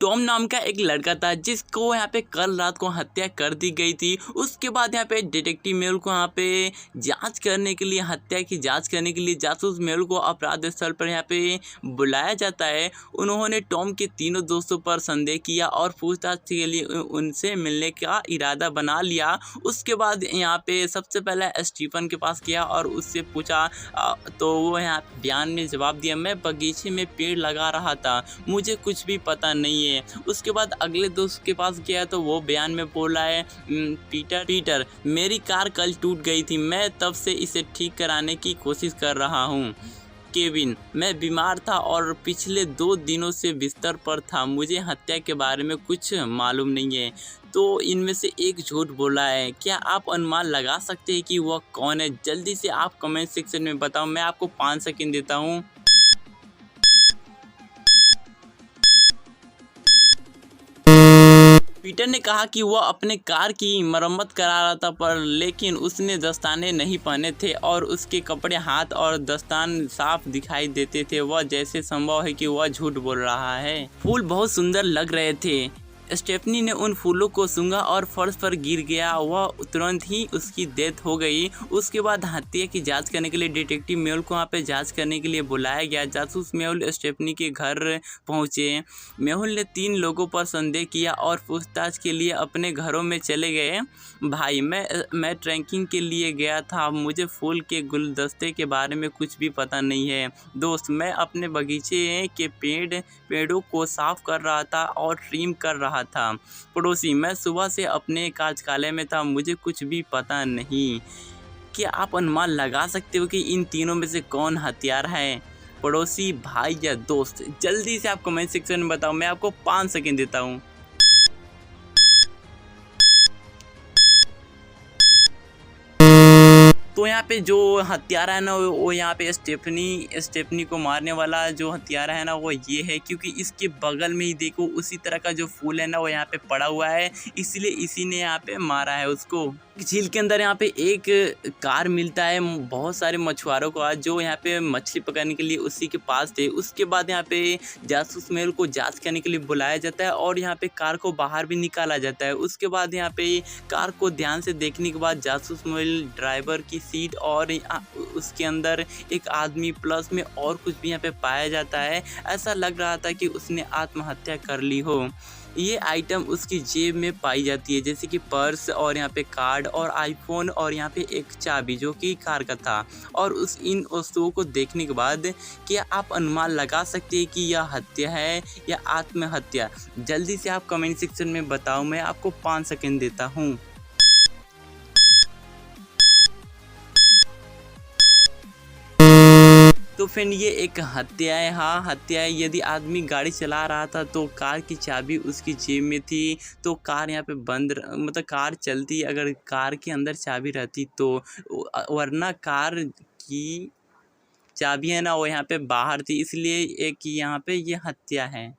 Tom नाम का एक लड़का था जिसको यहाँ पे कल रात को हत्या कर दी गई थी। उसके बाद यहाँ पे डिटेक्टिव मेहुल को यहाँ पे जांच करने के लिए, हत्या की जांच करने के लिए जासूस मेहुल को अपराध स्थल पर यहाँ पे बुलाया जाता है। उन्होंने टॉम के तीनों दोस्तों पर संदेह किया और पूछताछ के लिए उनसे मिलने का इरादा बना लिया। उसके बाद यहाँ पे सबसे पहले स्टीफन के पास गया और उससे पूछा तो वो यहाँ बयान में जवाब दिया, मैं बगीचे में पेड़ लगा रहा था, मुझे कुछ भी पता नहीं है। उसके बाद अगले दोस्त के पास गया तो वो बयान में बोला है, पीटर मेरी कार कल टूट गई थी, मैं तब से इसे ठीक कराने की कोशिश कर रहा हूँ। केविन मैं बीमार था और पिछले 2 दिनों से बिस्तर पर था, मुझे हत्या के बारे में कुछ मालूम नहीं है। तो इनमें से एक झूठ बोला है। क्या आप अनुमान लगा सकते हैं कि वह कौन है? जल्दी से आप कमेंट सेक्शन में बताओ। मैं आपको 5 सेकंड देता हूँ। पीटर ने कहा कि वह अपने कार की मरम्मत करा रहा था लेकिन उसने दस्ताने नहीं पहने थे और उसके कपड़े, हाथ और दस्तान साफ दिखाई देते थे। वह जैसे संभव है कि वह झूठ बोल रहा है। फूल बहुत सुंदर लग रहे थे। स्टेफनी ने उन फूलों को सूंघा और फर्श पर गिर गया। वह तुरंत ही उसकी डेथ हो गई। उसके बाद हत्या की जांच करने के लिए डिटेक्टिव मेहुल को वहाँ पे जांच करने के लिए बुलाया गया। जासूस मेहुल स्टेफनी के घर पहुँचे। मेहुल ने 3 लोगों पर संदेह किया और पूछताछ के लिए अपने घरों में चले गए। भाई मैं ट्रैकिंग के लिए गया था, मुझे फूल के गुलदस्ते के बारे में कुछ भी पता नहीं है। दोस्त मैं अपने बगीचे के पेड़ों को साफ कर रहा था और ट्रिम कर रहा था। पड़ोसी मैं सुबह से अपने कार्यालय में था, मुझे कुछ भी पता नहीं। क्या आप अनुमान लगा सकते हो कि इन तीनों में से कौन हत्यारा है? पड़ोसी, भाई या दोस्त? जल्दी से आप कमेंट सेक्शन में बताओ। मैं आपको 5 सेकंड देता हूँ। तो यहाँ पे जो हत्यारा है ना वो यहाँ पे स्टेफनी को मारने वाला जो हत्यारा है ना वो ये है, क्योंकि इसके बगल में ही देखो उसी तरह का जो फूल है ना वो यहाँ पे पड़ा हुआ है, इसलिए इसी ने यहाँ पे मारा है उसको। झील के अंदर यहाँ पे एक कार मिलता है बहुत सारे मछुआरों को जो यहाँ पे मछली पकड़ने के लिए उसी के पास थे। उसके बाद यहाँ पे जासूस मेहुल को जांच करने के लिए बुलाया जाता है और यहाँ पे कार को बाहर भी निकाला जाता है। उसके बाद यहाँ पे कार को ध्यान से देखने के बाद जासूस मेहुल ड्राइवर की सीट और उसके अंदर एक आदमी प्लस में और कुछ भी यहाँ पे पाया जाता है। ऐसा लग रहा था कि उसने आत्महत्या कर ली हो। ये आइटम उसकी जेब में पाई जाती है, जैसे कि पर्स और यहाँ पे कार्ड और आईफोन और यहाँ पे एक चाबी जो कि कार का था। और इन वस्तुओं को देखने के बाद क्या आप अनुमान लगा सकते हैं कि यह हत्या है या आत्महत्या? जल्दी से आप कमेंट सेक्शन में बताओ। मैं आपको 5 सेकंड देता हूँ। तो फ्रेंड ये एक हत्या है। हाँ हत्या है। यदि आदमी गाड़ी चला रहा था तो कार की चाबी उसकी जेब में थी, तो कार यहाँ पे बंद, मतलब कार चलती अगर कार के अंदर चाबी रहती तो, वरना कार की चाबी है ना वो यहाँ पे बाहर थी, इसलिए एक यहाँ पे ये हत्या है।